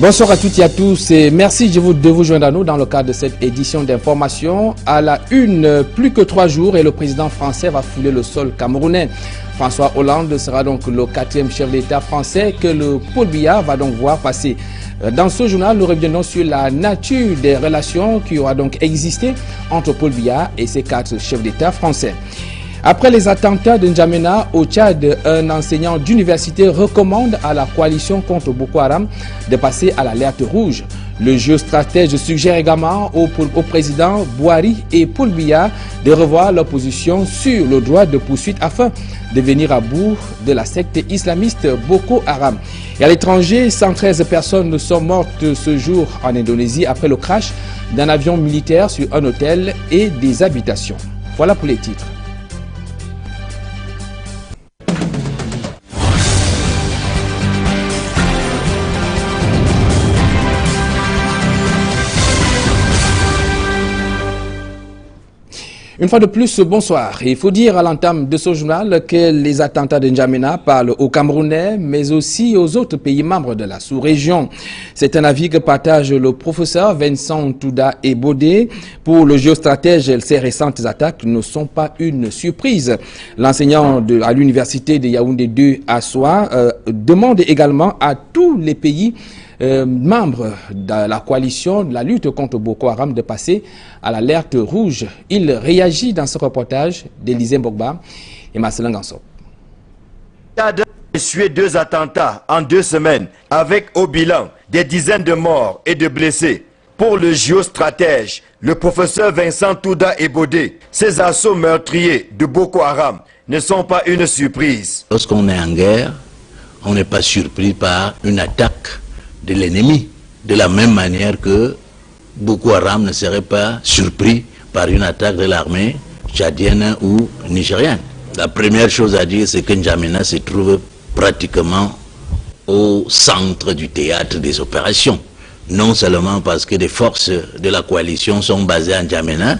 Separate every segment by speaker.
Speaker 1: Bonsoir à toutes et à tous et merci de vous joindre à nous dans le cadre de cette édition d'information. À la une, plus que 3 jours et le président français va fouler le sol camerounais. François Hollande sera donc le 4e chef d'État français que le Paul Biya va donc voir passer. Dans ce journal, nous reviendrons sur la nature des relations qui aura donc existé entre Paul Biya et ses 4 chefs d'État français. Après les attentats de N'Djamena au Tchad, un enseignant d'université recommande à la coalition contre Boko Haram de passer à l'alerte rouge. Le géostratège suggère également au président Bouhari et Paul Biya de revoir leur position sur le droit de poursuite afin de venir à bout de la secte islamiste Boko Haram. Et à l'étranger, 113 personnes sont mortes ce jour en Indonésie après le crash d'un avion militaire sur un hôtel et des habitations. Voilà pour les titres. Une fois de plus, bonsoir. Il faut dire à l'entame de ce journal que les attentats de N'Djamena parlent aux Camerounais, mais aussi aux autres pays membres de la sous-région. C'est un avis que partage le professeur Vincent Touda Ebodé. Pour le géostratège, ces récentes attaques ne sont pas une surprise. L'enseignant à l'université de Yaoundé 2 à Soa demande également à tous les pays membres de la coalition de la lutte contre Boko Haram de passer à l'alerte rouge. Il réagit dans ce reportage d'Élisée Mbogba et Marcelin Gansop.
Speaker 2: Tchad a essuyé 2 attentats en 2 semaines avec au bilan des dizaines de morts et de blessés. Pour le géostratège, le professeur Vincent Touda Ebodé, ces assauts meurtriers de Boko Haram ne sont pas une surprise.
Speaker 3: Lorsqu'on est en guerre, on n'est pas surpris par une attaque de l'ennemi, de la même manière que Boko Haram ne serait pas surpris par une attaque de l'armée tchadienne ou nigérienne. La première chose à dire, c'est que N'Djamena se trouve pratiquement au centre du théâtre des opérations. Non seulement parce que des forces de la coalition sont basées à N'Djamena,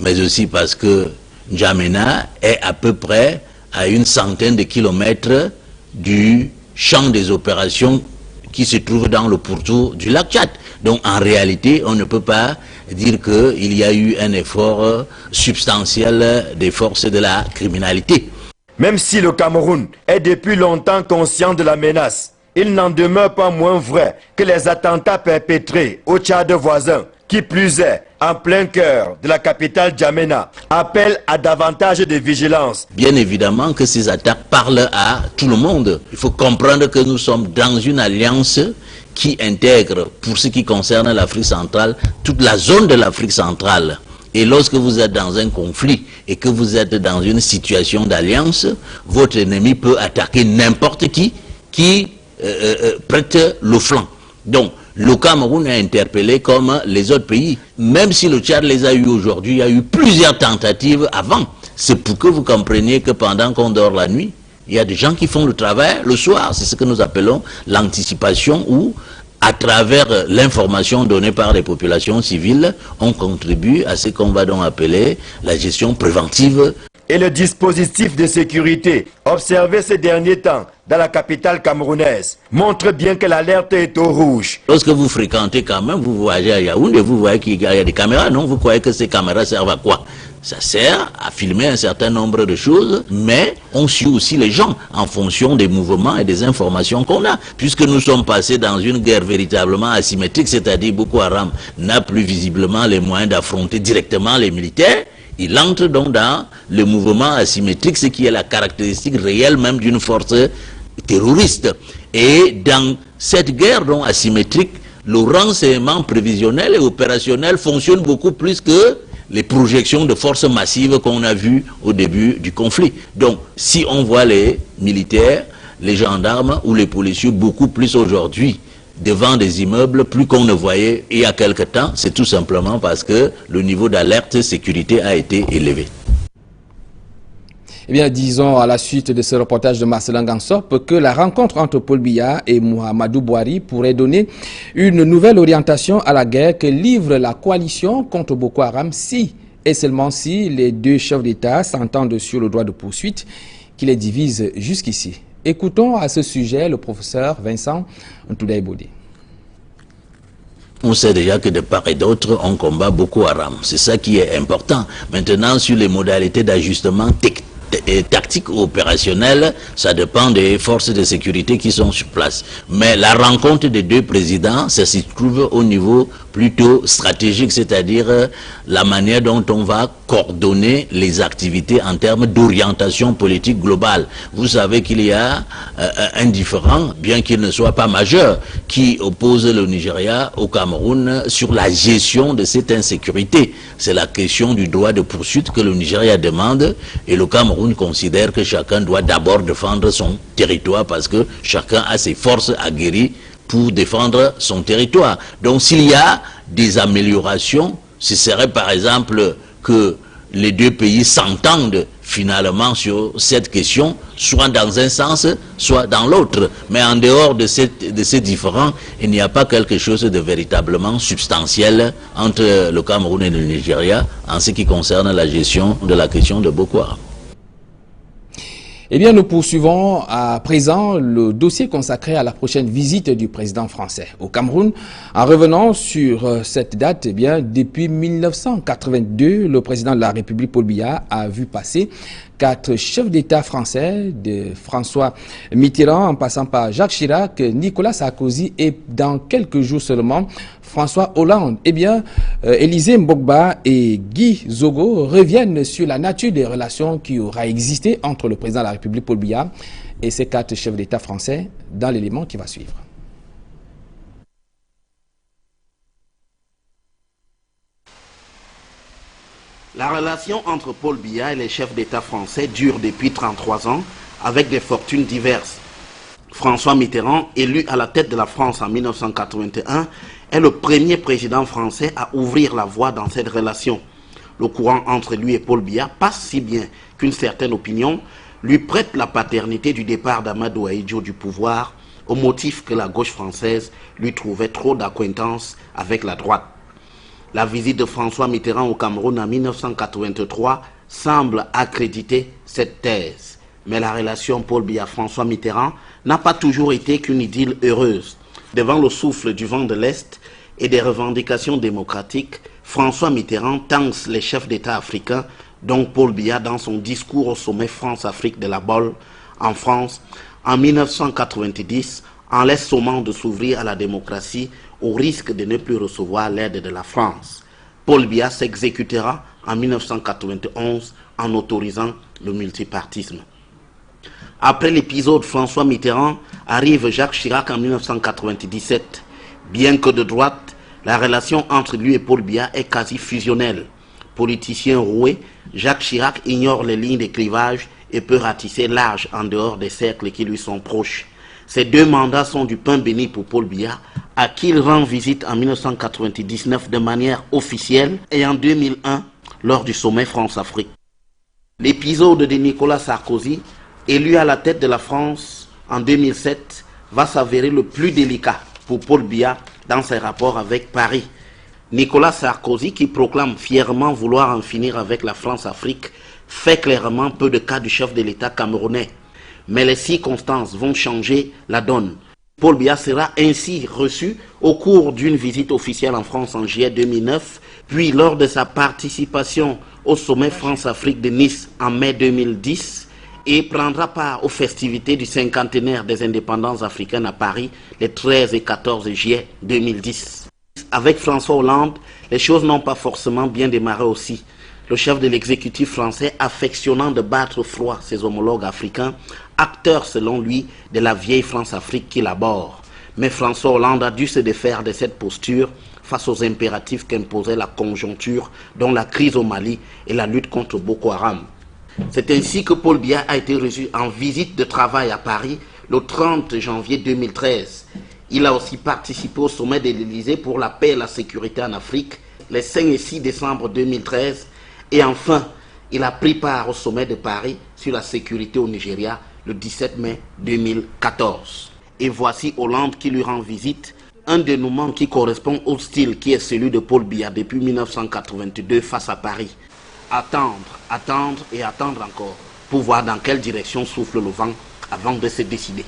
Speaker 3: mais aussi parce que N'Djamena est à peu près à une centaine de kilomètres du champ des opérations qui se trouve dans le pourtour du lac Tchad. Donc en réalité, on ne peut pas dire qu'il y a eu un effort substantiel des forces de la criminalité.
Speaker 2: Même si le Cameroun est depuis longtemps conscient de la menace, il n'en demeure pas moins vrai que les attentats perpétrés au Tchad voisin, qui plus est, en plein cœur de la capitale N'Djamena, appellent à davantage de vigilance.
Speaker 3: Bien évidemment que ces attaques parlent à tout le monde. Il faut comprendre que nous sommes dans une alliance qui intègre, pour ce qui concerne l'Afrique centrale, toute la zone de l'Afrique centrale. Et lorsque vous êtes dans un conflit et que vous êtes dans une situation d'alliance, votre ennemi peut attaquer n'importe qui prête le flanc. Donc, le Cameroun est interpellé comme les autres pays. Même si le Tchad les a eu aujourd'hui, il y a eu plusieurs tentatives avant. C'est pour que vous compreniez que pendant qu'on dort la nuit, il y a des gens qui font le travail le soir. C'est ce que nous appelons l'anticipation, où, à travers l'information donnée par les populations civiles, on contribue à ce qu'on va donc appeler la gestion préventive.
Speaker 2: Et le dispositif de sécurité observé ces derniers temps dans la capitale camerounaise montre bien que l'alerte est au rouge.
Speaker 3: Lorsque vous fréquentez quand même, vous voyagez à Yaoundé, vous voyez qu'il y a des caméras, non? Vous croyez que ces caméras servent à quoi? Ça sert à filmer un certain nombre de choses, mais on suit aussi les gens en fonction des mouvements et des informations qu'on a. Puisque nous sommes passés dans une guerre véritablement asymétrique, c'est-à-dire Boko Haram n'a plus visiblement les moyens d'affronter directement les militaires, il entre donc dans le mouvement asymétrique, ce qui est la caractéristique réelle même d'une force terroriste. Et dans cette guerre donc asymétrique, le renseignement prévisionnel et opérationnel fonctionne beaucoup plus que les projections de forces massives qu'on a vues au début du conflit. Donc, si on voit les militaires, les gendarmes ou les policiers beaucoup plus aujourd'hui devant des immeubles, plus qu'on ne voyait il y a quelque temps, c'est tout simplement parce que le niveau d'alerte sécurité a été élevé.
Speaker 1: Eh bien, disons à la suite de ce reportage de Marcelin Gansop que la rencontre entre Paul Biya et Muhammadu Bouhari pourrait donner une nouvelle orientation à la guerre que livre la coalition contre Boko Haram si et seulement si les 2 chefs d'État s'entendent sur le droit de poursuite qui les divise jusqu'ici. Écoutons à ce sujet le professeur Vincent Touda Ebodé.
Speaker 3: On sait déjà que de part et d'autre, on combat Boko Haram. C'est ça qui est important. Maintenant, sur les modalités d'ajustement tactique ou opérationnel, ça dépend des forces de sécurité qui sont sur place. Mais la rencontre des deux présidents, ça se trouve au niveau plutôt stratégique, c'est-à-dire la manière dont on va coordonner les activités en termes d'orientation politique globale. Vous savez qu'il y a un différend, bien qu'il ne soit pas majeur, qui oppose le Nigeria au Cameroun sur la gestion de cette insécurité. C'est la question du droit de poursuite que le Nigeria demande, et le Cameroun considère que chacun doit d'abord défendre son territoire parce que chacun a ses forces aguerries pour défendre son territoire. Donc s'il y a des améliorations, ce serait par exemple que les deux pays s'entendent finalement sur cette question, soit dans un sens, soit dans l'autre. Mais en dehors de ces différends, il n'y a pas quelque chose de véritablement substantiel entre le Cameroun et le Nigeria en ce qui concerne la gestion de la question de Boko Haram.
Speaker 1: Eh bien, nous poursuivons à présent le dossier consacré à la prochaine visite du président français au Cameroun. En revenant sur cette date, eh bien, depuis 1982, le président de la République, Paul Biya, a vu passer 4 chefs d'État français, de François Mitterrand en passant par Jacques Chirac, Nicolas Sarkozy et dans quelques jours seulement, François Hollande. Eh bien, Élisée Mbogba et Guy Zogo reviennent sur la nature des relations qui aura existé entre le président de la République, Paul Biya, et ces 4 chefs d'État français dans l'élément qui va suivre.
Speaker 4: La relation entre Paul Biya et les chefs d'État français dure depuis 33 ans avec des fortunes diverses. François Mitterrand, élu à la tête de la France en 1981, est le premier président français à ouvrir la voie dans cette relation. Le courant entre lui et Paul Biya passe si bien qu'une certaine opinion lui prête la paternité du départ d'Amadou Ahidjo du pouvoir au motif que la gauche française lui trouvait trop d'acquaintance avec la droite. La visite de François Mitterrand au Cameroun en 1983 semble accréditer cette thèse. Mais la relation Paul Biya-François Mitterrand n'a pas toujours été qu'une idylle heureuse. Devant le souffle du vent de l'Est et des revendications démocratiques, François Mitterrand tense les chefs d'État africains, dont Paul Biya dans son discours au sommet France-Afrique de la Baule en France en 1990, en les sommant de s'ouvrir à la démocratie au risque de ne plus recevoir l'aide de la France. Paul Biya s'exécutera en 1991 en autorisant le multipartisme. Après l'épisode François Mitterrand, arrive Jacques Chirac en 1997. Bien que de droite, la relation entre lui et Paul Biya est quasi fusionnelle. Politicien roué, Jacques Chirac ignore les lignes de clivage et peut ratisser large en dehors des cercles qui lui sont proches. Ces 2 mandats sont du pain béni pour Paul Biya, à qui il rend visite en 1999 de manière officielle et en 2001 lors du sommet France-Afrique. L'épisode de Nicolas Sarkozy, élu à la tête de la France en 2007, va s'avérer le plus délicat pour Paul Biya dans ses rapports avec Paris. Nicolas Sarkozy, qui proclame fièrement vouloir en finir avec la France-Afrique, fait clairement peu de cas du chef de l'État camerounais. Mais les circonstances vont changer la donne. Paul Biya sera ainsi reçu au cours d'une visite officielle en France en juillet 2009, puis lors de sa participation au sommet France-Afrique de Nice en mai 2010, et prendra part aux festivités du cinquantenaire des indépendances africaines à Paris les 13 et 14 juillet 2010. Avec François Hollande, les choses n'ont pas forcément bien démarré aussi. Le chef de l'exécutif français affectionnant de battre froid ses homologues africains, acteur selon lui de la vieille France-Afrique qu'il aborde. Mais François Hollande a dû se défaire de cette posture face aux impératifs qu'imposait la conjoncture, dont la crise au Mali et la lutte contre Boko Haram. C'est ainsi que Paul Biya a été reçu en visite de travail à Paris le 30 janvier 2013. Il a aussi participé au sommet de l'Élysée pour la paix et la sécurité en Afrique les 5 et 6 décembre 2013. Et enfin, il a pris part au sommet de Paris sur la sécurité au Nigeria le 17 mai 2014. Et voici Hollande qui lui rend visite, un dénouement qui correspond au style qui est celui de Paul Biya depuis 1982 face à Paris. Attendre, attendre et attendre encore pour voir dans quelle direction souffle le vent avant de se décider.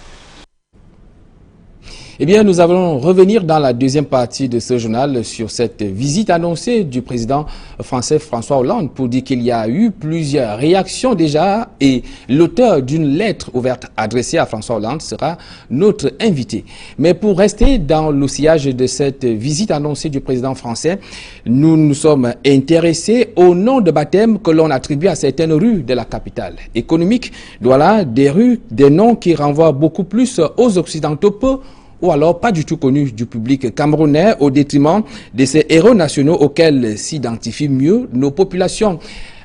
Speaker 1: Eh bien, nous allons revenir dans la deuxième partie de ce journal sur cette visite annoncée du président français François Hollande pour dire qu'il y a eu plusieurs réactions déjà et l'auteur d'une lettre ouverte adressée à François Hollande sera notre invité. Mais pour rester dans le sillage de cette visite annoncée du président français, nous nous sommes intéressés au nom de baptême que l'on attribue à certaines rues de la capitale économique. Voilà des rues, des noms qui renvoient beaucoup plus aux Occidentaux ou alors pas du tout connus du public camerounais au détriment de ces héros nationaux auxquels s'identifient mieux nos populations.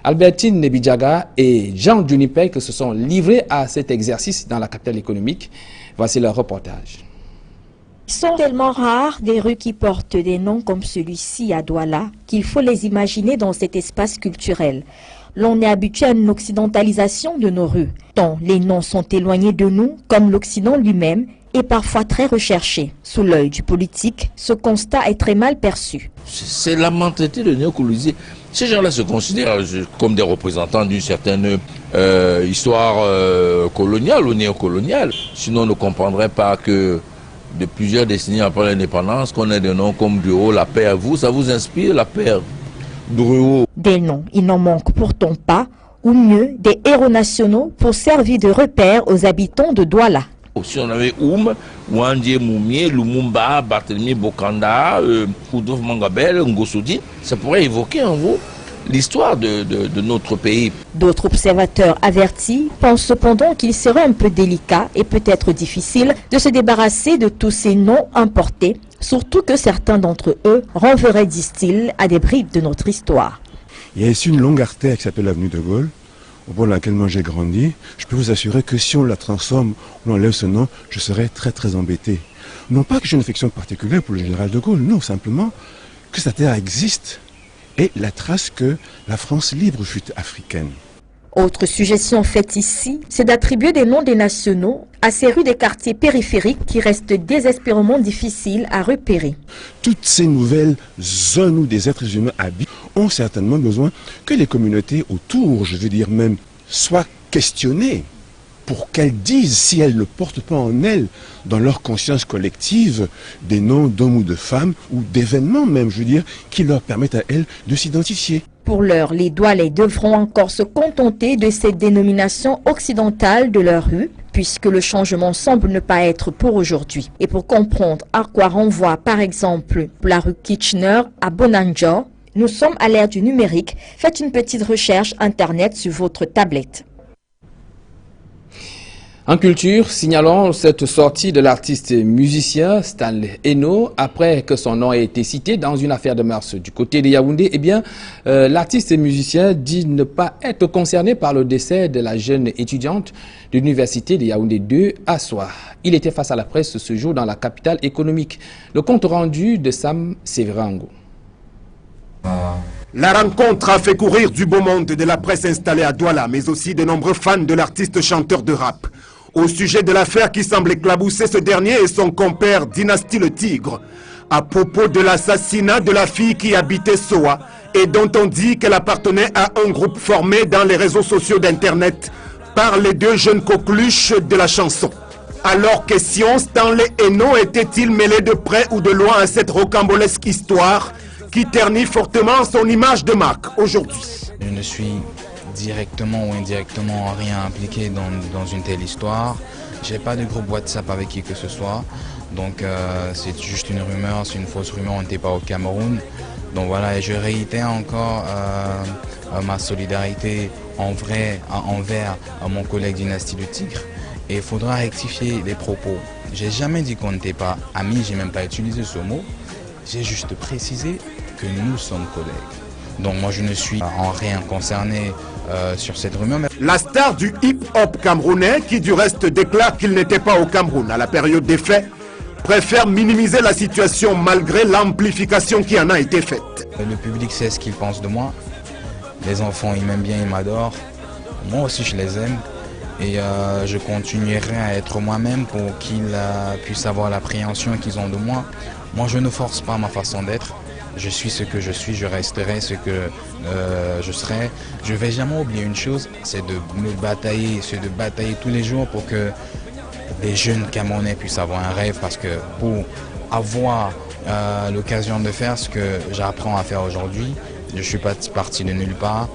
Speaker 1: Albertine Nebidjaga et Jean Junipek se sont livrés à cet exercice dans la capitale économique. Voici leur reportage.
Speaker 5: Ils sont tellement rares des rues qui portent des noms comme celui-ci à Douala qu'il faut les imaginer dans cet espace culturel. L'on est habitué à une occidentalisation de nos rues, tant les noms sont éloignés de nous comme l'Occident lui-même est parfois très recherché. Sous l'œil du politique, ce constat est très mal perçu.
Speaker 6: C'est la mentalité de néocoloniser. Ces gens-là se considèrent comme des représentants d'une certaine histoire coloniale ou néocoloniale. Sinon, on ne comprendrait pas que de plusieurs décennies après l'indépendance, qu'on ait des noms comme Drouot, la paix à vous, ça vous inspire la paix Drouot. Des
Speaker 5: noms, il n'en manque pourtant pas, ou mieux, des héros nationaux pour servir de repère aux habitants de Douala.
Speaker 6: Si on avait Wandie Moumié, Lumumba, Barthélemy Bokanda, Koudrouf Mangabel, Ngossoudi, ça pourrait évoquer en vous l'histoire de notre pays.
Speaker 5: D'autres observateurs avertis pensent cependant qu'il serait un peu délicat et peut-être difficile de se débarrasser de tous ces noms importés, surtout que certains d'entre eux renverraient, disent-ils, à des bribes de notre histoire.
Speaker 7: Il y a ici une longue artère qui s'appelle l'avenue de Gaulle, au bord de laquelle moi j'ai grandi. Je peux vous assurer que si on la transforme, on enlève ce nom, je serais très très embêté. Non pas que j'ai une affection particulière pour le général de Gaulle, non, simplement que cette terre existe et la trace que la France libre fut africaine.
Speaker 5: Autre suggestion faite ici, c'est d'attribuer des noms des nationaux à ces rues des quartiers périphériques qui restent désespérément difficiles à repérer.
Speaker 7: Toutes ces nouvelles zones où des êtres humains habitent ont certainement besoin que les communautés autour, je veux dire même, soient questionnées pour qu'elles disent, si elles ne portent pas en elles, dans leur conscience collective, des noms d'hommes ou de femmes, ou d'événements même, je veux dire, qui leur permettent à elles de s'identifier.
Speaker 5: Pour l'heure, les Doualais devront encore se contenter de cette dénomination occidentale de leur rue, puisque le changement semble ne pas être pour aujourd'hui. Et pour comprendre à quoi renvoie par exemple la rue Kitchener à Bonanjo, nous sommes à l'ère du numérique. Faites une petite recherche internet sur votre tablette.
Speaker 1: En culture, signalons cette sortie de l'artiste musicien Stanley Eno après que son nom ait été cité dans une affaire de mœurs du côté de Yaoundé. Eh bien, l'artiste musicien dit ne pas être concerné par le décès de la jeune étudiante de l'université de Yaoundé 2 à Soir. Il était face à la presse ce jour dans la capitale économique. Le compte rendu de Sam Severango.
Speaker 8: La rencontre a fait courir du beau monde de la presse installée à Douala, mais aussi de nombreux fans de l'artiste chanteur de rap. Au sujet de l'affaire qui semble éclabousser ce dernier et son compère Dynasty le Tigre, à propos de l'assassinat de la fille qui habitait Soa et dont on dit qu'elle appartenait à un groupe formé dans les réseaux sociaux d'internet par les deux jeunes coqueluches de la chanson. Alors question, Stanley Eno était-il mêlé de près ou de loin à cette rocambolesque histoire qui ternit fortement son image de marque aujourd'hui?
Speaker 9: Je ne suis directement ou indirectement rien impliqué dans une telle histoire. J'ai pas de groupe WhatsApp avec qui que ce soit. Donc c'est juste une rumeur, c'est une fausse rumeur, on n'était pas au Cameroun. Donc voilà, et je réitère encore ma solidarité envers mon collègue Dynasty le Tigre. Et il faudra rectifier les propos. J'ai jamais dit qu'on n'était pas amis, j'ai même pas utilisé ce mot. J'ai juste précisé que nous sommes collègues. Donc moi je ne suis en rien concerné sur cette rumeur.
Speaker 8: La star du hip-hop camerounais, qui du reste déclare qu'il n'était pas au Cameroun à la période des faits, préfère minimiser la situation malgré l'amplification qui en a été faite.
Speaker 9: Le public sait ce qu'il pense de moi. Les enfants ils m'aiment bien, ils m'adorent. Moi aussi je les aime. Et je continuerai à être moi-même pour qu'ils puissent avoir l'appréhension qu'ils ont de moi. Moi je ne force pas ma façon d'être. Je suis ce que je suis, je resterai ce que je serai. Je ne vais jamais oublier une chose, c'est de me batailler, c'est de batailler tous les jours pour des jeunes Camerounais puissent avoir un rêve, parce que pour avoir l'occasion de faire ce que j'apprends à faire aujourd'hui, je suis parti de nulle part,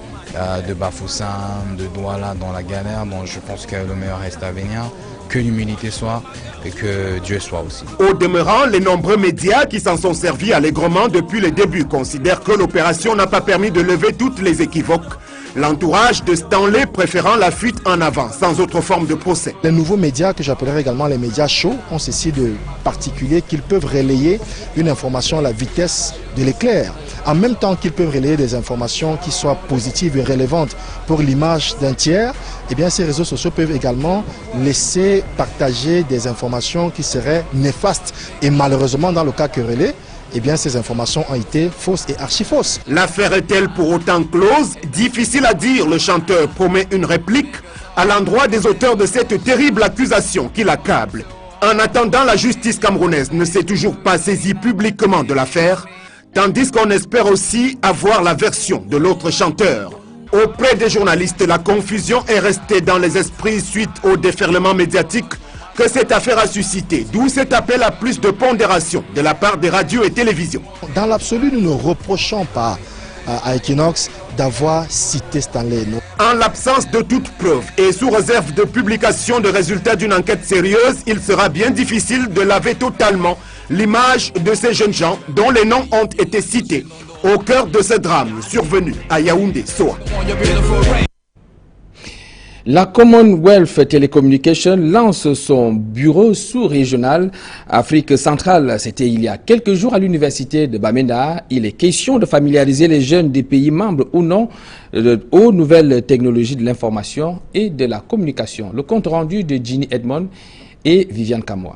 Speaker 9: de Bafoussam, de Douala dans la galère, donc je pense que le meilleur reste à venir, que l'humilité soit et que Dieu soit aussi.
Speaker 8: Au demeurant, les nombreux médias qui s'en sont servis allègrement depuis le début considèrent que l'opération n'a pas permis de lever toutes les équivoques. L'entourage de Stanley préférant la fuite en avant, sans autre forme de procès.
Speaker 10: Les nouveaux médias, que j'appellerais également les médias chauds, ont ceci de particulier qu'ils peuvent relayer une information à la vitesse de l'éclair, en même temps qu'ils peuvent relayer des informations qui soient positives et relevantes pour l'image d'un tiers. Eh bien, ces réseaux sociaux peuvent également laisser partager des informations qui seraient néfastes. Et malheureusement, dans le cas querellé, eh bien, ces informations ont été fausses et archi-fausses.
Speaker 8: L'affaire est-elle pour autant close? Difficile à dire, le chanteur promet une réplique à l'endroit des auteurs de cette terrible accusation qui l'accable. En attendant, la justice camerounaise ne s'est toujours pas saisie publiquement de l'affaire, tandis qu'on espère aussi avoir la version de l'autre chanteur. Auprès des journalistes, la confusion est restée dans les esprits suite au déferlement médiatique que cette affaire a suscité, d'où cet appel à plus de pondération de la part des radios et télévisions.
Speaker 10: Dans l'absolu, nous ne reprochons pas à Equinox d'avoir cité Stanley.
Speaker 8: En l'absence de toute preuve et sous réserve de publication de résultats d'une enquête sérieuse, il sera bien difficile de laver totalement l'image de ces jeunes gens dont les noms ont été cités au cœur de ce drame survenu à Yaoundé, Soa.
Speaker 1: La Commonwealth Telecommunication lance son bureau sous-régional Afrique centrale. C'était il y a quelques jours à l'université de Bamenda. Il est question de familiariser les jeunes des pays membres ou non aux nouvelles technologies de l'information et de la communication. Le compte rendu de Ginny Edmond et Viviane Kamoa.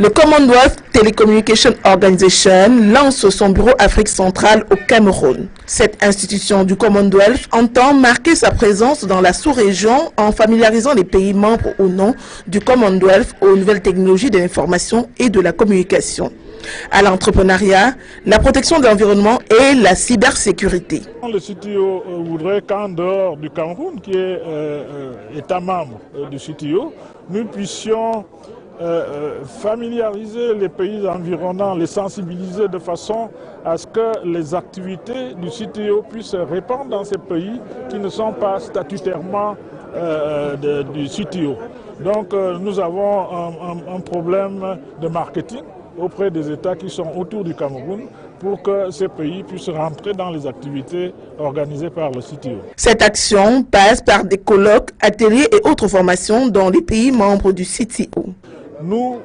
Speaker 11: Le Commonwealth Telecommunication Organization lance son bureau Afrique centrale au Cameroun. Cette institution du Commonwealth entend marquer sa présence dans la sous-région en familiarisant les pays membres ou non du Commonwealth aux nouvelles technologies de l'information et de la communication, à l'entrepreneuriat, la protection de l'environnement et la cybersécurité.
Speaker 12: Le CTO voudrait qu'en dehors du Cameroun, qui est État membre du CTO, nous puissions familiariser les pays environnants, les sensibiliser de façon à ce que les activités du CTO puissent se répandre dans ces pays qui ne sont pas statutairement du CTO. Donc nous avons un problème de marketing auprès des États qui sont autour du Cameroun pour que ces pays puissent rentrer dans les activités organisées par le CTO.
Speaker 11: Cette action passe par des colloques, ateliers et autres formations dans les pays membres du CTO.
Speaker 12: Nous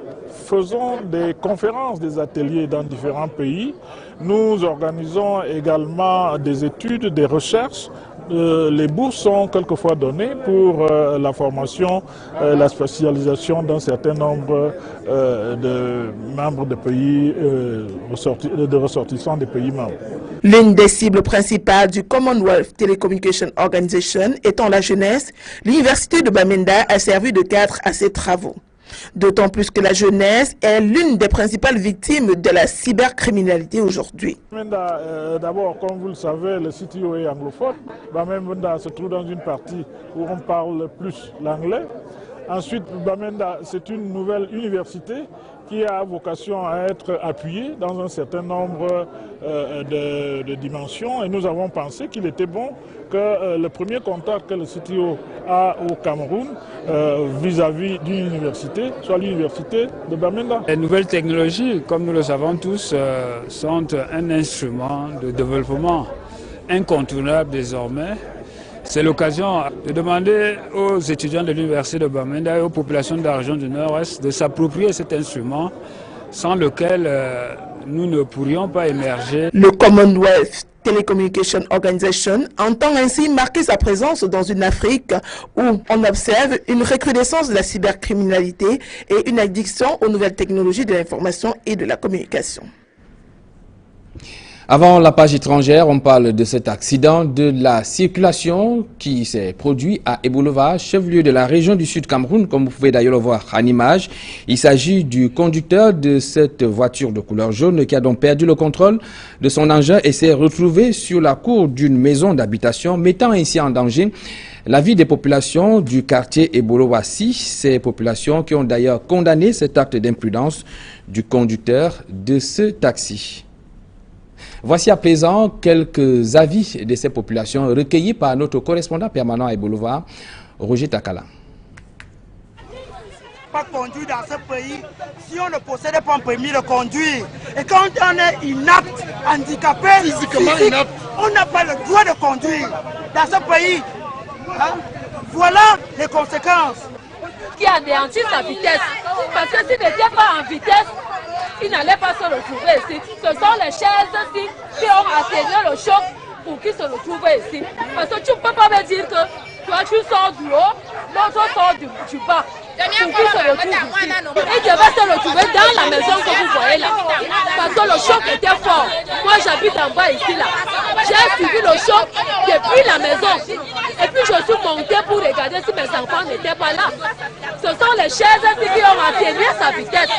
Speaker 12: faisons des conférences, des ateliers dans différents pays. Nous organisons également des études, des recherches. Les bourses sont quelquefois données pour la formation, la spécialisation d'un certain nombre de membres de pays, de ressortissants des pays membres.
Speaker 11: L'une des cibles principales du Commonwealth Telecommunication Organization étant la jeunesse, l'université de Bamenda a servi de cadre à ses travaux. D'autant plus que la jeunesse est l'une des principales victimes de la cybercriminalité aujourd'hui.
Speaker 12: D'abord, comme vous le savez, le CTO est anglophone. Bamenda se trouve dans une partie où on parle plus l'anglais. Ensuite, Bamenda, c'est une nouvelle université qui a vocation à être appuyée dans un certain nombre de dimensions. Et nous avons pensé qu'il était bon que le premier contact que le CTO a au Cameroun vis-à-vis d'une université soit l'université de Bamenda.
Speaker 13: Les nouvelles technologies, comme nous le savons tous, sont un instrument de développement incontournable désormais. C'est l'occasion de demander aux étudiants de l'université de Bamenda et aux populations de la région du Nord-Ouest de s'approprier cet instrument sans lequel nous ne pourrions pas émerger.
Speaker 11: Le Commonwealth Telecommunication Organization entend ainsi marquer sa présence dans une Afrique où on observe une recrudescence de la cybercriminalité et une addiction aux nouvelles technologies de l'information et de la communication.
Speaker 1: Avant la page étrangère, on parle de cet accident de la circulation qui s'est produit à Ebolova, chef-lieu de la région du Sud Cameroun, comme vous pouvez d'ailleurs le voir en image. Il s'agit du conducteur de cette voiture de couleur jaune qui a donc perdu le contrôle de son engin et s'est retrouvé sur la cour d'une maison d'habitation, mettant ainsi en danger la vie des populations du quartier Ebolova-6, ces populations qui ont d'ailleurs condamné cet acte d'imprudence du conducteur de ce taxi. Voici à présent quelques avis de ces populations recueillis par notre correspondant permanent à Ebolova, Roger Takala.
Speaker 14: Pas conduire dans ce pays si on ne possède pas un permis de conduire. Et quand on est inapte, handicapé, physiquement inapte, on n'a pas le droit de conduire dans ce pays. Hein? Voilà les conséquences.
Speaker 15: Qui anéantit sa vitesse. Parce que s'il n'était pas en vitesse, il n'allait pas se retrouver ici. Ce sont les chaises qui ont atténué le choc pour qu'il se retrouve ici. Parce que tu ne peux pas me dire que toi tu sors du haut, l'autre sort du bas. Pour qu'il se retrouve ici. Il devait se retrouver dans la maison que vous voyez là. Parce que le choc était fort. Moi j'habite en bas ici là. J'ai suivi le choc depuis la maison. Et puis je suis montée pour regarder si mes enfants n'étaient pas là. Ce sont les chaises qui ont atténué sa vitesse.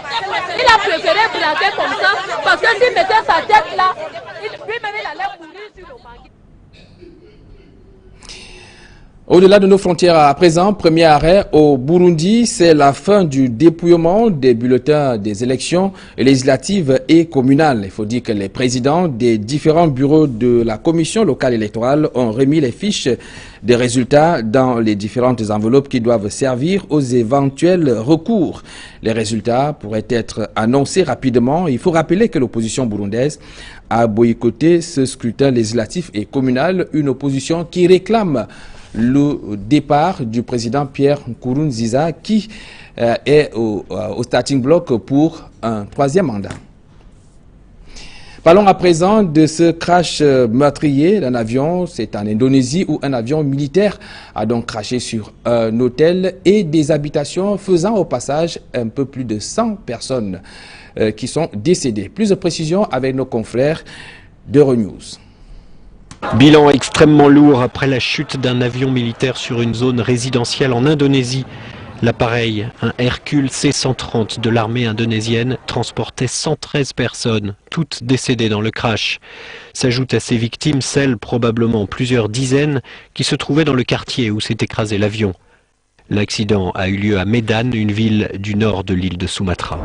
Speaker 15: Il a préféré braquer comme ça parce que s'il mettait sa tête là, lui-même il allait mourir sur le banquet.
Speaker 1: Au-delà de nos frontières à présent, premier arrêt au Burundi, c'est la fin du dépouillement des bulletins des élections législatives et communales. Il faut dire que les présidents des différents bureaux de la commission locale électorale ont remis les fiches des résultats dans les différentes enveloppes qui doivent servir aux éventuels recours. Les résultats pourraient être annoncés rapidement. Il faut rappeler que l'opposition burundaise a boycotté ce scrutin législatif et communal, une opposition qui réclame le départ du président Pierre Nkurunziza qui est au starting block pour un troisième mandat. Parlons à présent de ce crash meurtrier d'un avion. C'est en Indonésie où un avion militaire a donc crashé sur un hôtel et des habitations, faisant au passage un peu plus de 100 personnes qui sont décédées. Plus de précisions avec nos confrères d'Euronews.
Speaker 16: Bilan extrêmement lourd après la chute d'un avion militaire sur une zone résidentielle en Indonésie. L'appareil, un Hercule C-130 de l'armée indonésienne, transportait 113 personnes, toutes décédées dans le crash. S'ajoutent à ces victimes celles, probablement plusieurs dizaines, qui se trouvaient dans le quartier où s'est écrasé l'avion. L'accident a eu lieu à Medan, une ville du nord de l'île de Sumatra.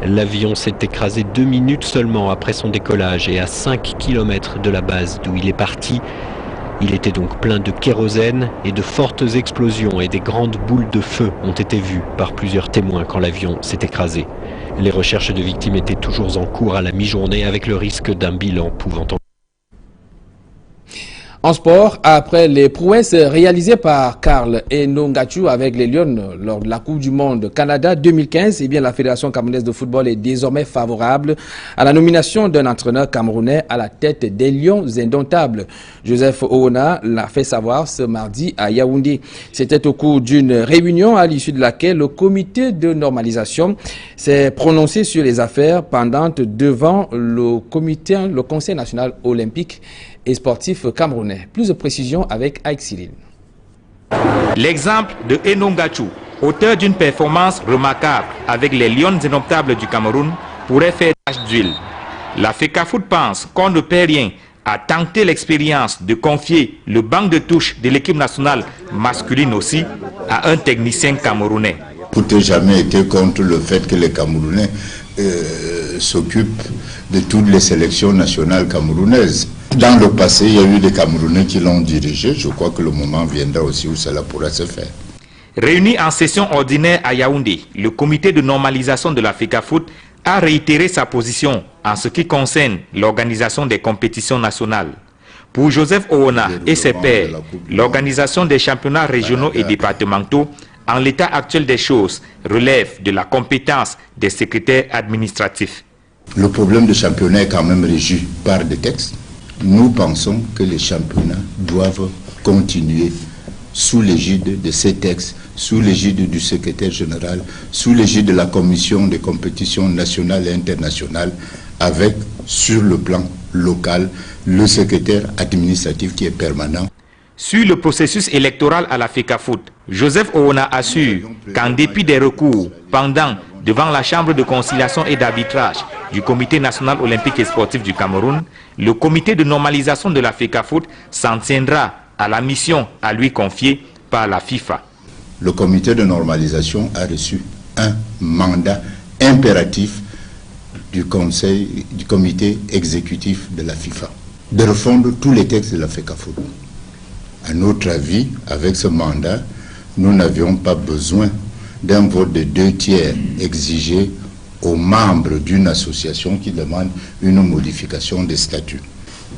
Speaker 16: L'avion s'est écrasé 2 minutes seulement après son décollage et à 5 km de la base d'où il est parti. Il était donc plein de kérosène et de fortes explosions et des grandes boules de feu ont été vues par plusieurs témoins quand l'avion s'est écrasé. Les recherches de victimes étaient toujours en cours à la mi-journée avec le risque d'un bilan pouvant en...
Speaker 1: En sport, après les prouesses réalisées par Karl Enongachu avec les Lions lors de la Coupe du Monde Canada 2015, eh bien la Fédération camerounaise de football est désormais favorable à la nomination d'un entraîneur camerounais à la tête des Lions indomptables. Joseph Oona l'a fait savoir ce mardi à Yaoundé. C'était au cours d'une réunion à l'issue de laquelle le comité de normalisation s'est prononcé sur les affaires pendantes devant le Conseil national olympique et sportif camerounais. Plus de précisions avec Aïk Cyril.
Speaker 17: L'exemple de Enongachu, auteur d'une performance remarquable avec les Lions indomptables du Cameroun, pourrait faire tache d'huile. La FECAFOOT pense qu'on ne perd rien à tenter l'expérience de confier le banc de touche de l'équipe nationale masculine aussi à un technicien camerounais.
Speaker 18: Vous n'avez jamais été contre le fait que les Camerounais s'occupent de toutes les sélections nationales camerounaises. Dans le passé, il y a eu des Camerounais qui l'ont dirigé. Je crois que le moment viendra aussi où cela pourra se faire.
Speaker 17: Réuni en session ordinaire à Yaoundé, le comité de normalisation de la FECAFOOT a réitéré sa position en ce qui concerne l'organisation des compétitions nationales. Pour Joseph Oona et ses pairs, l'organisation des championnats régionaux et départementaux, en l'état actuel des choses, relève de la compétence des secrétaires administratifs.
Speaker 18: Le problème de championnat est quand même régi par des textes. Nous pensons que les championnats doivent continuer sous l'égide de ces textes sous l'égide du secrétaire général, sous l'égide de la commission des compétitions nationales et internationales, avec, sur le plan local, le secrétaire administratif qui est permanent.
Speaker 17: Sur le processus électoral à la FECAFOOT, Joseph Oona assure qu'en dépit des recours pendant devant la Chambre de conciliation et d'arbitrage du Comité national olympique et sportif du Cameroun, le comité de normalisation de la FECAFOOT s'en tiendra à la mission à lui confiée par la FIFA.
Speaker 18: Le comité de normalisation a reçu un mandat impératif du comité exécutif de la FIFA de refondre tous les textes de la FECAFOOT. À notre avis, avec ce mandat, nous n'avions pas besoin d'un vote de 2/3 exigé aux membres d'une association qui demande une modification des statuts.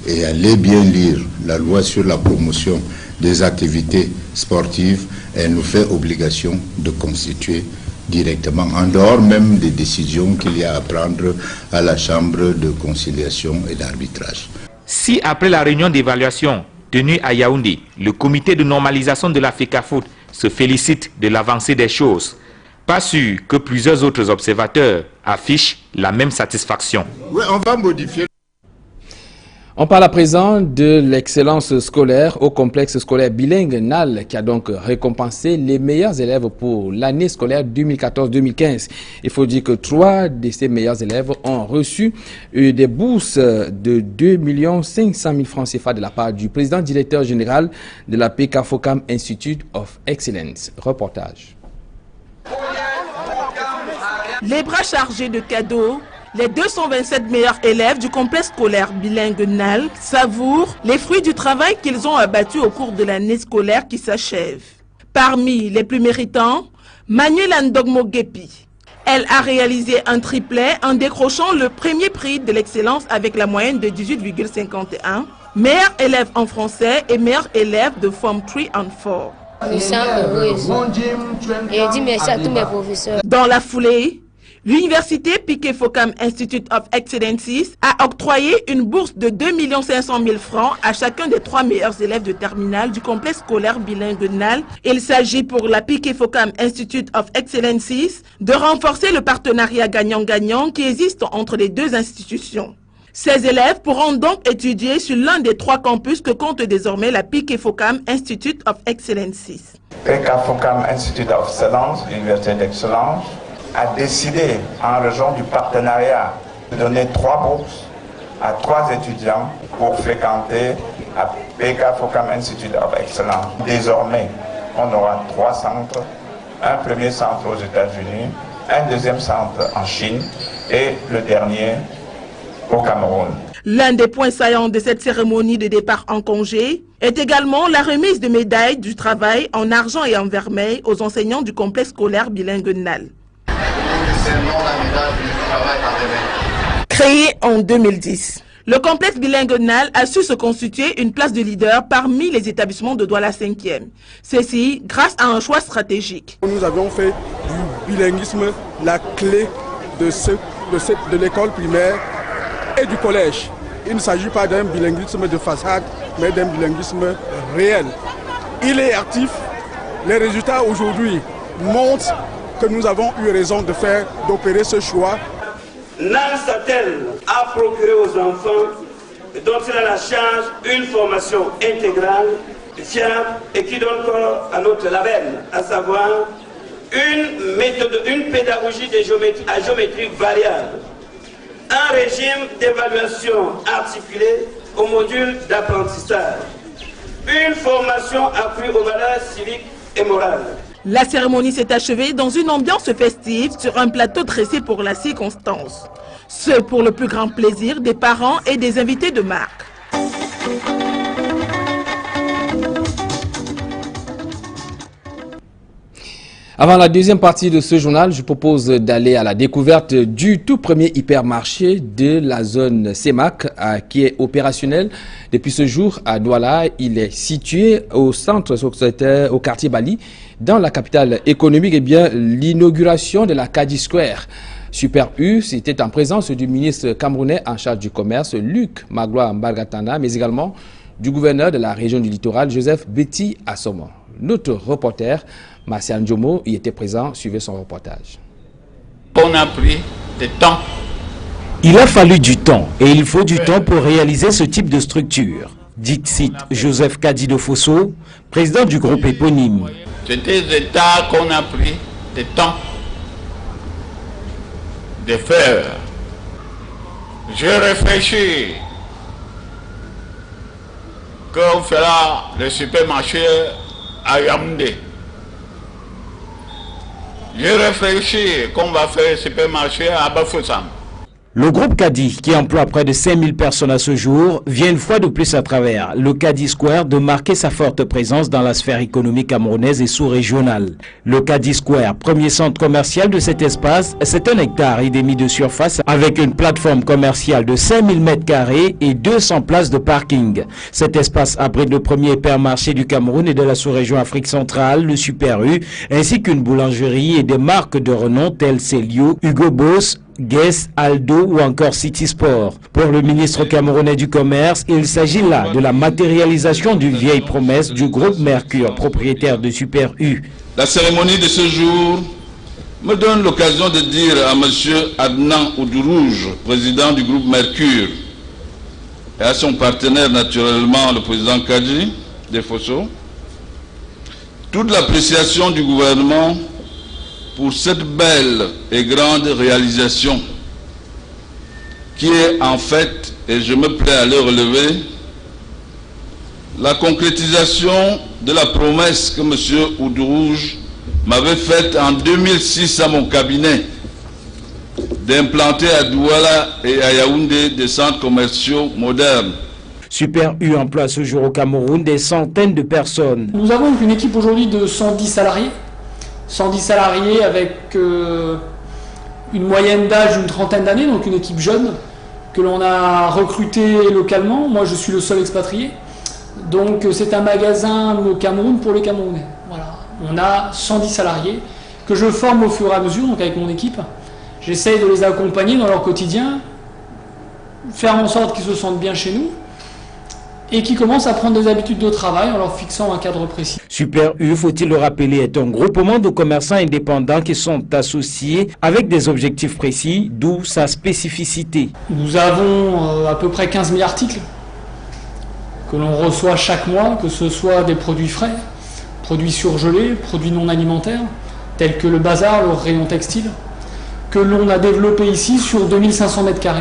Speaker 18: Et allez bien lire la loi sur la promotion des activités sportives, elle nous fait obligation de constituer directement, en dehors même des décisions qu'il y a à prendre à la Chambre de conciliation et d'arbitrage.
Speaker 17: Si après la réunion d'évaluation tenue à Yaoundé, le comité de normalisation de la FECAFOOT se félicite de l'avancée des choses, pas sûr que plusieurs autres observateurs affichent la même satisfaction.
Speaker 18: Oui, on va modifier.
Speaker 1: On parle à présent de l'excellence scolaire au complexe scolaire bilingue NAL qui a donc récompensé les meilleurs élèves pour l'année scolaire 2014-2015. Il faut dire que 3 de ces meilleurs élèves ont reçu des bourses de 2 500 000 francs CFA de la part du président directeur général de la PK-FOCAM Institute of Excellence. Reportage.
Speaker 11: Les bras chargés de cadeaux, les 227 meilleurs élèves du complexe scolaire bilingue NAL savourent les fruits du travail qu'ils ont abattu au cours de l'année scolaire qui s'achève. Parmi les plus méritants, Manuela Ndogmo Gepi. Elle a réalisé un triplet en décrochant le premier prix de l'excellence avec la moyenne de 18,51, meilleur élève en français et meilleur élève de Form 3 and 4.
Speaker 19: Je sens heureuse et je dis merci à tous mes professeurs.
Speaker 11: Dans la foulée, l'université PK-FOCAM Institute of Excellences a octroyé une bourse de 2 500 000 francs à chacun des 3 meilleurs élèves de terminale du complexe scolaire bilingue NAL. Il s'agit pour la PK-FOCAM Institute of Excellences de renforcer le partenariat gagnant-gagnant qui existe entre les deux institutions. Ces élèves pourront donc étudier sur l'un des 3 campus que compte désormais la PK-FOCAM Institute of Excellences.
Speaker 20: PK-FOCAM Institute of Excellence, l'université d'excellence, a décidé, en raison du partenariat, de donner 3 bourses à 3 étudiants pour fréquenter à PK-FOCAM Institute of Excellence. Désormais, on aura 3 centres, un premier centre aux États-Unis, un deuxième centre en Chine et le dernier au Cameroun.
Speaker 11: L'un des points saillants de cette cérémonie de départ en congé est également la remise de médailles du travail en argent et en vermeil aux enseignants du complexe scolaire bilingue NAL. Créé en 2010, le complexe bilingue NAL a su se constituer une place de leader parmi les établissements de Douala 5e. Ceci grâce à un choix stratégique.
Speaker 21: Nous avons fait du bilinguisme la clé de l'école primaire et du collège. Il ne s'agit pas d'un bilinguisme de façade, mais d'un bilinguisme réel. Il est actif. Les résultats aujourd'hui montrent que nous avons eu raison d'opérer ce choix.
Speaker 22: NAL s'attelle à procurer aux enfants dont il a la charge une formation intégrale, fiable et qui donne corps à notre label, à savoir une pédagogie à géométrie variable, un régime d'évaluation articulé au module d'apprentissage, une formation accrue aux valeurs civiques et morales.
Speaker 11: La cérémonie s'est achevée dans une ambiance festive sur un plateau dressé pour la circonstance. Ce pour le plus grand plaisir des parents et des invités de marque.
Speaker 1: Avant la deuxième partie de ce journal, je propose d'aller à la découverte du tout premier hypermarché de la zone CEMAC qui est opérationnel depuis ce jour à Douala. Il est situé au centre, au quartier Bali, dans la capitale économique. Et bien, l'inauguration de la Kadi Square Super U, c'était en présence du ministre camerounais en charge du commerce, Luc Magloire Mbargatana, mais également du gouverneur de la région du littoral, Joseph Betty Assomo. Notre reporter Martial Ndjomo y était présent, suivez son reportage.
Speaker 2: On a pris du temps.
Speaker 3: Il a fallu du temps et il faut du temps pour réaliser ce type de structure. Dixit Joseph Kadi de Fosso, président du groupe éponyme.
Speaker 2: C'est des états qu'on a pris du temps de faire. Je réfléchis qu'on fera le supermarché à Yaoundé. Je réfléchis qu'on va faire le supermarché à Bafoussam.
Speaker 3: Le groupe Kadi, qui emploie près de 5000 personnes à ce jour, vient une fois de plus à travers le Kadi Square de marquer sa forte présence dans la sphère économique camerounaise et sous-régionale. Le Kadi Square, premier centre commercial de cet espace, c'est 1,5 hectare de surface avec une plateforme commerciale de 5000 m² et 200 places de parking. Cet espace abrite le premier hypermarché du Cameroun et de la sous-région Afrique centrale, le Super U, ainsi qu'une boulangerie et des marques de renom telles Célio, Hugo Boss, Guess, Aldo ou encore City Sport. Pour le ministre camerounais du Commerce, il s'agit là de la matérialisation d'une vieille promesse du groupe Mercure, propriétaire de Super U.
Speaker 23: La cérémonie de ce jour me donne l'occasion de dire à M. Adnan Oudurouge, président du groupe Mercure, et à son partenaire naturellement, le président Kadi de Fosso, toute l'appréciation du gouvernement pour cette belle et grande réalisation qui est en fait, et je me plais à le relever, la concrétisation de la promesse que M. Oudurouge m'avait faite en 2006 à mon cabinet d'implanter à Douala et à Yaoundé des centres commerciaux modernes.
Speaker 3: Super U emploie à ce jour au Cameroun des centaines de personnes.
Speaker 24: Nous avons une équipe aujourd'hui de 110 salariés. 110 salariés avec une moyenne d'âge d'une trentaine d'années, donc une équipe jeune que l'on a recruté localement. Moi, je suis le seul expatrié. Donc, c'est un magasin au Cameroun pour les Camerounais. Voilà. On a 110 salariés que je forme au fur et à mesure, donc avec mon équipe. J'essaye de les accompagner dans leur quotidien, faire en sorte qu'ils se sentent bien chez nous et qui commencent à prendre des habitudes de travail en leur fixant un cadre précis.
Speaker 3: Super U, faut-il le rappeler, est un groupement de commerçants indépendants qui sont associés avec des objectifs précis, d'où sa spécificité.
Speaker 24: Nous avons à peu près 15 000 articles que l'on reçoit chaque mois, que ce soit des produits frais, produits surgelés, produits non alimentaires, tels que le bazar, le rayon textile, que l'on a développé ici sur 2500 m².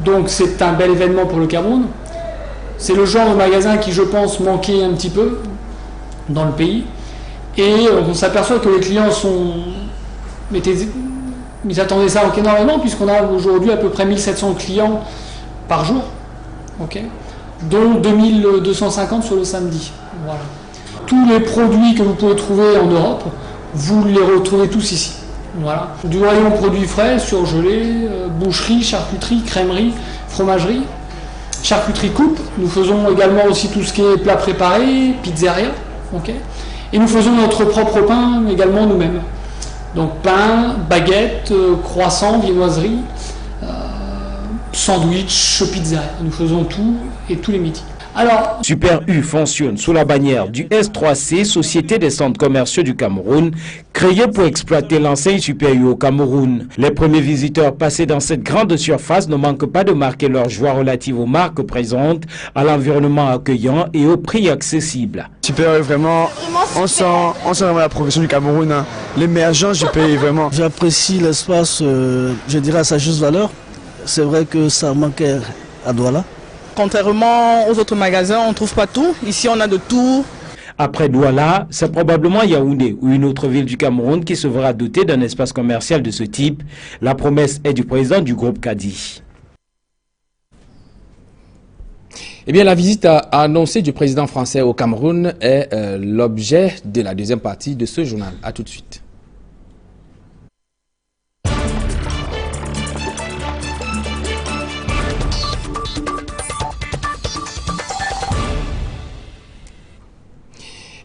Speaker 24: Donc c'est un bel événement pour le Cameroun. C'est le genre de magasin qui, je pense, manquait un petit peu dans le pays. Et on s'aperçoit que les clients ils attendaient ça énormément, puisqu'on a aujourd'hui à peu près 1700 clients par jour, dont 2250 sur le samedi. Voilà. Tous les produits que vous pouvez trouver en Europe, vous les retrouvez tous ici. Voilà. Du rayon produits frais, surgelés, boucherie, charcuterie, crèmerie, fromagerie, charcuterie coupe. Nous faisons également aussi tout ce qui est plats préparés, pizzeria. Et nous faisons notre propre pain également nous-mêmes. Donc pain, baguette, croissant, viennoiserie, sandwich, pizzeria. Nous faisons tout et tous les midis. Alors,
Speaker 3: Super U fonctionne sous la bannière du S3C, Société des centres commerciaux du Cameroun, créée pour exploiter l'enseigne Super U au Cameroun. Les premiers visiteurs passés dans cette grande surface ne manquent pas de marquer leur joie relative aux marques présentes, à l'environnement accueillant et au prix accessible.
Speaker 25: Super U, vraiment, on sent vraiment la progression du Cameroun, hein. L'émergence du pays, vraiment.
Speaker 26: J'apprécie l'espace, je dirais à sa juste valeur. C'est vrai que ça manquait à Douala.
Speaker 27: Contrairement aux autres magasins, on ne trouve pas tout. Ici, on a de tout.
Speaker 3: Après Douala, c'est probablement Yaoundé ou une autre ville du Cameroun qui se verra dotée d'un espace commercial de ce type. La promesse est du président du groupe Kadi.
Speaker 1: Eh bien, la visite annoncée du président français au Cameroun est l'objet de la deuxième partie de ce journal. A tout de suite.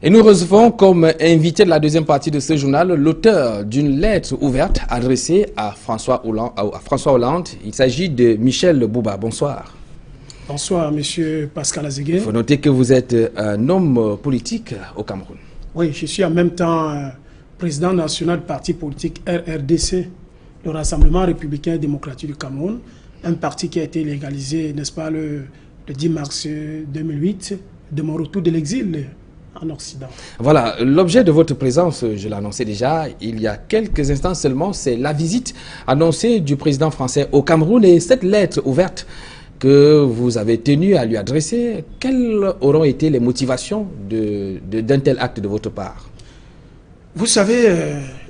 Speaker 1: Et nous recevons comme invité de la deuxième partie de ce journal l'auteur d'une lettre ouverte adressée à François Hollande. Il s'agit de Michel Bouba. Bonsoir.
Speaker 4: Bonsoir, monsieur Pascal Azégué.
Speaker 1: Il faut noter que vous êtes un homme politique au Cameroun.
Speaker 4: Oui, je suis en même temps président national du parti politique RRDC, le Rassemblement républicain et démocratique du Cameroun, un parti qui a été légalisé, n'est-ce pas, le 10 mars 2008, de mon retour de l'exil en Occident.
Speaker 1: Voilà, l'objet de votre présence, je l'annonçais déjà, il y a quelques instants seulement, c'est la visite annoncée du président français au Cameroun et cette lettre ouverte que vous avez tenu à lui adresser. Quelles auront été les motivations d'un tel acte de votre part?
Speaker 4: Vous savez,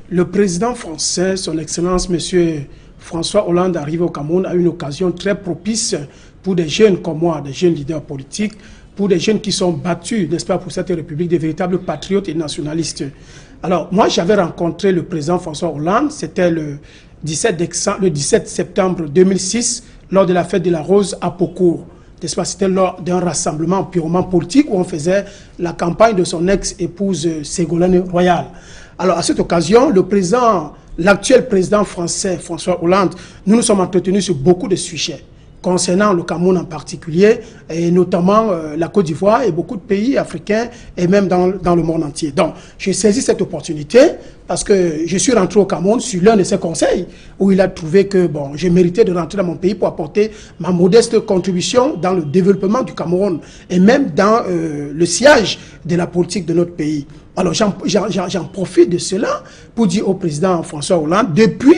Speaker 4: le président français, son Excellence, monsieur François Hollande, arrivé au Cameroun à une occasion très propice pour des jeunes comme moi, des jeunes leaders politiques, pour des jeunes qui sont battus, n'est-ce pas, pour cette République, des véritables patriotes et nationalistes. Alors, moi, j'avais rencontré le président François Hollande, c'était le 17 septembre 2006, lors de la fête de la Rose à Pocour. N'est-ce pas, c'était lors d'un rassemblement purement politique où on faisait la campagne de son ex-épouse Ségolène Royal. Alors, à cette occasion, l'actuel président français, François Hollande, nous nous sommes entretenus sur beaucoup de sujets concernant le Cameroun en particulier, et notamment la Côte d'Ivoire et beaucoup de pays africains et même dans le monde entier. Donc, j'ai saisi cette opportunité parce que je suis rentré au Cameroun sur l'un de ses conseils où il a trouvé que bon, j'ai mérité de rentrer dans mon pays pour apporter ma modeste contribution dans le développement du Cameroun et même dans le sillage de la politique de notre pays. Alors, j'en profite de cela pour dire au président François Hollande, depuis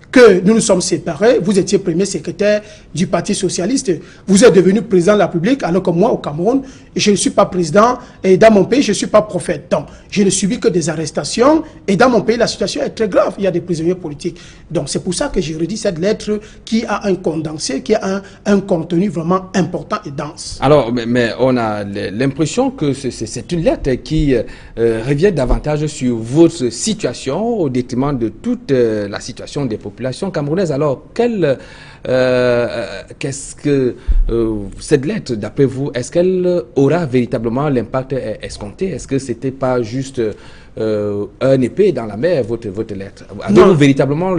Speaker 4: que nous nous sommes séparés, vous étiez premier secrétaire du Parti Socialiste, vous êtes devenu président de la République, alors que moi, au Cameroun, je ne suis pas président, et dans mon pays, je ne suis pas prophète. Donc, je ne subis que des arrestations, et dans mon pays, la situation est très grave, il y a des prisonniers politiques. Donc, c'est pour ça que j'ai redit cette lettre qui a un condensé, qui a un contenu vraiment important et dense.
Speaker 1: Alors, mais on a l'impression que c'est une lettre qui revient davantage sur votre situation, au détriment de toute la situation des populations camerounaise. Alors, qu'est-ce que cette lettre, d'après vous, est-ce qu'elle aura véritablement l'impact escompté? Est-ce que c'était pas juste un épée dans la mer, votre lettre? Avez-vous véritablement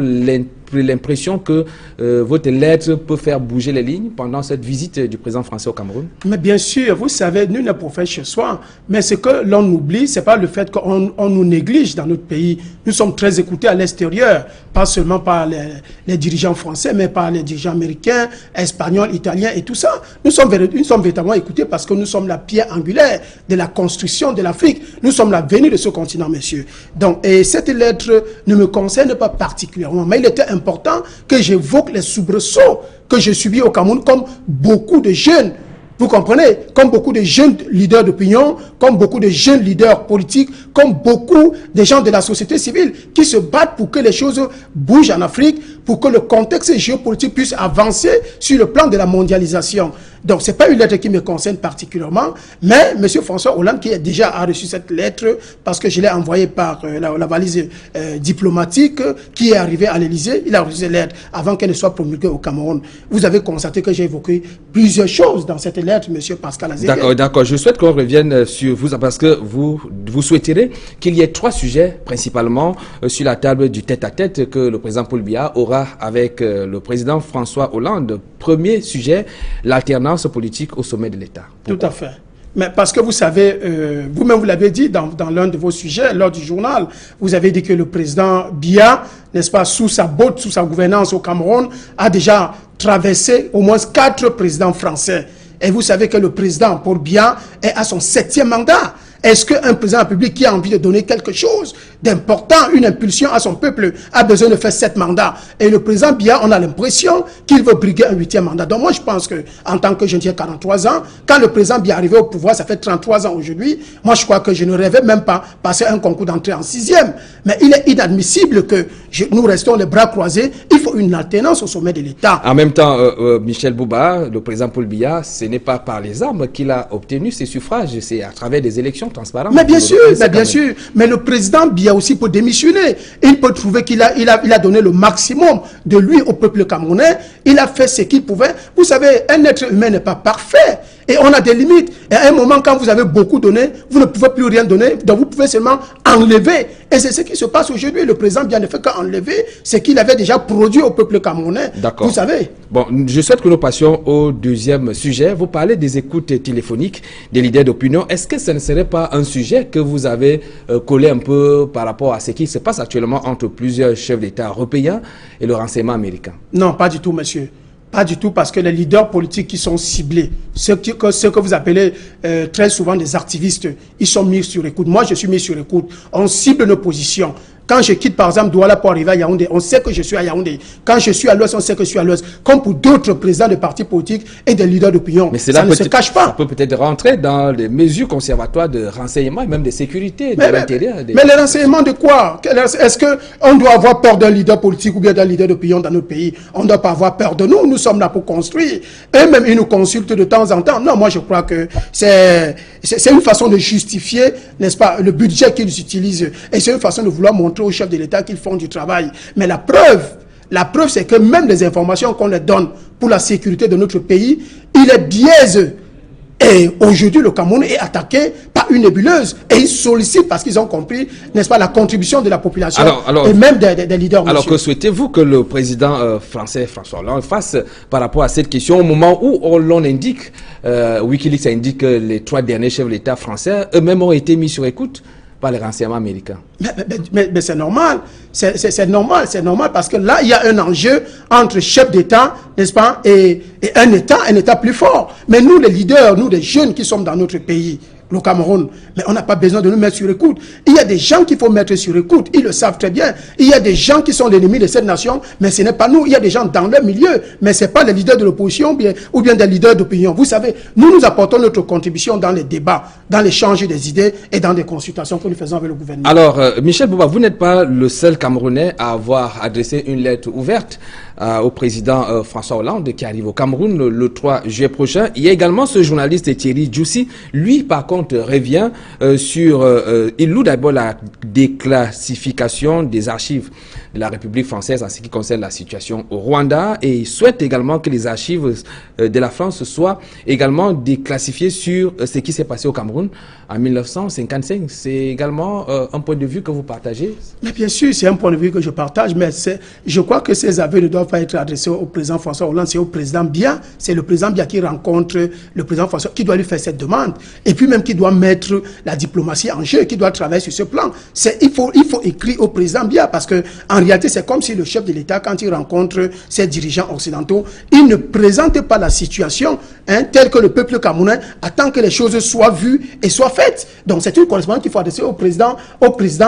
Speaker 1: l'impression que votre lettre peut faire bouger les lignes pendant cette visite du président français au Cameroun?
Speaker 4: Mais bien sûr, vous savez, nul n'est prophète chez soi, mais ce que l'on oublie, c'est pas le fait qu'on nous néglige dans notre pays. Nous sommes très écoutés à l'extérieur, pas seulement par les dirigeants français, mais par les dirigeants américains, espagnols, italiens et tout ça. Nous sommes véritablement écoutés parce que nous sommes la pierre angulaire de la construction de l'Afrique. Nous sommes l'avenir de ce continent, messieurs. Donc, et cette lettre ne me concerne pas particulièrement, mais il était important que j'évoque les soubresauts que j'ai subis au Cameroun, comme beaucoup de jeunes, vous comprenez, comme beaucoup de jeunes leaders d'opinion, comme beaucoup de jeunes leaders politiques, comme beaucoup de gens de la société civile qui se battent pour que les choses bougent en Afrique, pour que le contexte géopolitique puisse avancer sur le plan de la mondialisation. Donc, ce n'est pas une lettre qui me concerne particulièrement, mais M. François Hollande, qui a déjà reçu cette lettre, parce que je l'ai envoyée par la valise diplomatique, qui est arrivée à l'Élysée, il a reçu cette lettre avant qu'elle ne soit promulguée au Cameroun. Vous avez constaté que j'ai évoqué plusieurs choses dans cette lettre, M. Pascal Azégué.
Speaker 1: D'accord. Je souhaite qu'on revienne sur vous, parce que vous souhaiterez qu'il y ait 3 sujets, principalement, sur la table du tête-à-tête que le président Paul Biya aura avec le président François Hollande. Premier sujet, l'alternance politique au sommet de l'État.
Speaker 4: Tout à fait. Mais parce que vous savez, vous-même vous l'avez dit dans l'un de vos sujets, lors du journal, vous avez dit que le président Biya, n'est-ce pas, sous sa botte, sous sa gouvernance au Cameroun, a déjà traversé au moins 4 présidents français. Et vous savez que le président Paul Biya est à son 7e mandat. Est-ce qu'un président de la République qui a envie de donner quelque chose d'important, une impulsion à son peuple, a besoin de faire 7 mandats? Et le président Biya, on a l'impression qu'il veut briguer un 8e mandat. Donc moi, je pense qu'en tant que jeune de 43 ans, quand le président Biya est arrivé au pouvoir, ça fait 33 ans aujourd'hui, moi je crois que je ne rêvais même pas passer un concours d'entrée en 6e. Mais il est inadmissible que nous restons les bras croisés. Il faut une alternance au sommet de l'État.
Speaker 1: En même temps, Michel Bouba, le président Paul Biya, ce n'est pas par les armes qu'il a obtenu ses suffrages, c'est à travers des élections transparentes.
Speaker 4: Mais bien sûr, mais le président Biya aussi peut démissionner. Il peut trouver qu'il a donné le maximum de lui au peuple camerounais. Il a fait ce qu'il pouvait. Vous savez, un être humain n'est pas parfait. Et on a des limites. Et à un moment, quand vous avez beaucoup donné, vous ne pouvez plus rien donner. Donc vous pouvez seulement enlever. Et c'est ce qui se passe aujourd'hui. Le président Biya ne fait qu'enlever ce qu'il avait déjà produit au peuple camerounais. Vous savez.
Speaker 1: Bon, je souhaite que nous passions au deuxième sujet. Vous parlez des écoutes téléphoniques des leaders d'opinion. Est-ce que ce ne serait pas un sujet que vous avez collé un peu par rapport à ce qui se passe actuellement entre plusieurs chefs d'État européens et le renseignement américain?
Speaker 4: Non, pas du tout, monsieur. Pas du tout, parce que les leaders politiques qui sont ciblés, ceux que vous appelez très souvent des activistes, ils sont mis sur écoute. Moi, je suis mis sur écoute. On cible nos positions. Quand je quitte par exemple Douala pour arriver à Yaoundé, on sait que je suis à Yaoundé. Quand je suis à l'ouest, on sait que je suis à l'ouest. Comme pour d'autres présidents de partis politiques et des leaders d'opinion. Mais ça ne se cache pas.
Speaker 1: Ça peut peut-être rentrer dans les mesures conservatoires de renseignement et même de sécurité de l'intérieur.
Speaker 4: Mais les renseignements de quoi? Est-ce qu'on doit avoir peur d'un leader politique ou bien d'un leader d'opinion dans notre pays? On ne doit pas avoir peur de nous. Nous sommes là pour construire. Eux-mêmes, ils nous consultent de temps en temps. Non, moi je crois que c'est une façon de justifier, n'est-ce pas, le budget qu'ils utilisent. Et c'est une façon de vouloir montrer aux chefs de l'État qu'ils font du travail. Mais la preuve, c'est que même les informations qu'on leur donne pour la sécurité de notre pays, il les biaise. Et aujourd'hui, le Cameroun est attaqué par une nébuleuse. Et ils sollicitent, parce qu'ils ont compris, n'est-ce pas, la contribution de la population et même des leaders.
Speaker 1: Alors que souhaitez-vous que le président français François Hollande fasse par rapport à cette question au moment où l'on indique, Wikileaks indique que les 3 derniers chefs de l'État français eux-mêmes ont été mis sur écoute par les renseignements américains?
Speaker 4: Mais c'est normal. C'est normal parce que là, il y a un enjeu entre chef d'État, n'est-ce pas, et un État plus fort. Mais nous, les leaders, nous, les jeunes qui sommes dans notre pays, le Cameroun, mais on n'a pas besoin de nous mettre sur écoute. Il y a des gens qu'il faut mettre sur écoute, ils le savent très bien. Il y a des gens qui sont l'ennemi de cette nation, mais ce n'est pas nous. Il y a des gens dans leur milieu, mais ce n'est pas les leaders de l'opposition ou bien des leaders d'opinion. Vous savez, nous apportons notre contribution dans les débats, dans l'échange des idées et dans des consultations que nous faisons avec le gouvernement.
Speaker 1: Alors, Michel Bouba, vous n'êtes pas le seul Camerounais à avoir adressé une lettre ouverte au président François Hollande qui arrive au Cameroun le 3 juillet prochain. Il y a également ce journaliste Thierry Djoussi. Lui, par contre, revient sur... il loue d'abord la déclassification des archives de la République française en ce qui concerne la situation au Rwanda et il souhaite également que les archives de la France soient également déclassifiées sur ce qui s'est passé au Cameroun en 1955. C'est également un point de vue que vous partagez?
Speaker 4: Mais bien sûr, c'est un point de vue que je partage, mais je crois que ces avis ne doivent pas être adressés au président François Hollande, c'est au président Biya. C'est le président Biya qui rencontre le président François, qui doit lui faire cette demande. Et puis même qui doit mettre la diplomatie en jeu, qui doit travailler sur ce plan. Il faut écrire au président Biya, parce que en réalité, c'est comme si le chef de l'État, quand il rencontre ses dirigeants occidentaux, il ne présente pas la situation telle que le peuple camerounais attend que les choses soient vues et soient faites. Donc c'est une correspondance qu'il faut adresser au président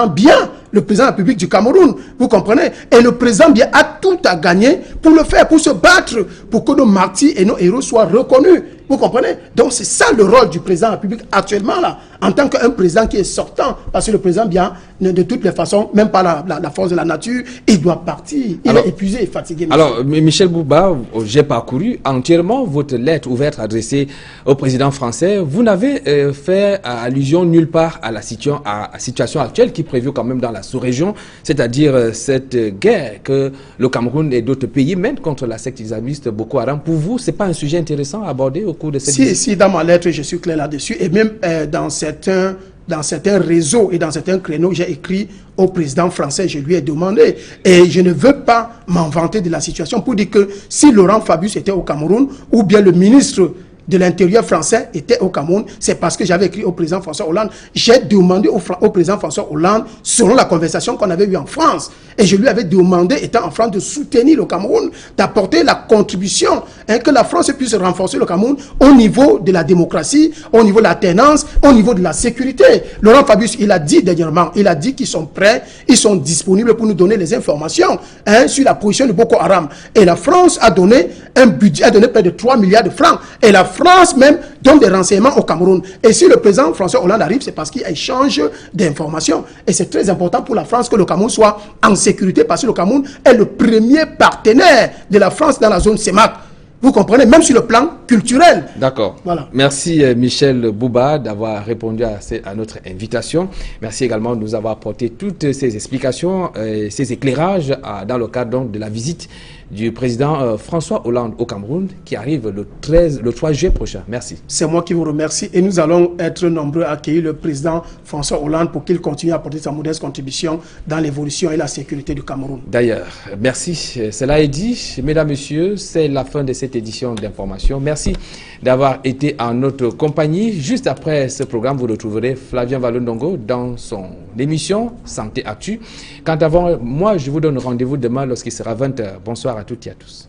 Speaker 4: Biya, le président de la République du Cameroun. Vous comprenez? Et le président Biya a tout à gagner pour le faire, pour se battre, pour que nos martyrs et nos héros soient reconnus. Vous comprenez? Donc c'est ça le rôle du président de la République actuellement là, en tant qu'un président qui est sortant, parce que le président Biya, de toutes les façons, même pas la force de la nature, il doit partir. Il est épuisé et fatigué.
Speaker 1: Alors, Michel Bouba, j'ai parcouru entièrement votre lettre ouverte adressée au président français. Vous n'avez fait allusion nulle part à la situation actuelle qui prévaut quand même dans la sous-région, c'est-à-dire cette guerre que le Cameroun et d'autres pays mènent contre la secte islamiste Boko Haram. Pour vous, c'est pas un sujet intéressant à aborder au cours de cette visite?
Speaker 4: Si, dans ma lettre, je suis clair là-dessus, et même dans certains réseaux et dans certains créneaux, j'ai écrit au président français, je lui ai demandé, et je ne veux pas m'en vanter de la situation, pour dire que si Laurent Fabius était au Cameroun, ou bien le ministre de l'Intérieur français était au Cameroun, c'est parce que j'avais écrit au président François Hollande. J'ai demandé au président François Hollande, selon la conversation qu'on avait eue en France, et je lui avais demandé, étant en France, de soutenir le Cameroun, d'apporter la contribution, que la France puisse renforcer le Cameroun au niveau de la démocratie, au niveau de la tenance, au niveau de la sécurité. Laurent Fabius, il a dit dernièrement, il a dit qu'ils sont prêts, ils sont disponibles pour nous donner les informations sur la position de Boko Haram. Et la France a donné un budget, a donné près de 3 milliards de francs. Et la France même donne des renseignements au Cameroun. Et si le président François Hollande arrive, c'est parce qu'il échange d'informations. Et c'est très important pour la France que le Cameroun soit en sécurité, parce que le Cameroun est le premier partenaire de la France dans la zone CEMAC. Vous comprenez, même sur le plan culturel.
Speaker 1: D'accord. Voilà. Merci Michel Bouba d'avoir répondu à notre invitation. Merci également de nous avoir apporté toutes ces explications, ces éclairages dans le cadre donc, de la visite du président François Hollande au Cameroun qui arrive le 3 juillet prochain. Merci.
Speaker 4: C'est moi qui vous remercie et nous allons être nombreux à accueillir le président François Hollande pour qu'il continue à apporter sa modeste contribution dans l'évolution et la sécurité du Cameroun.
Speaker 1: D'ailleurs, merci. Cela est dit. Mesdames, Messieurs, c'est la fin de cette édition d'information. Merci d'avoir été en notre compagnie. Juste après ce programme, vous retrouverez Flavien Valondongo dans son émission Santé Actu. Quant à moi, je vous donne rendez-vous demain lorsqu'il sera 20h. Bonsoir à toutes et à tous.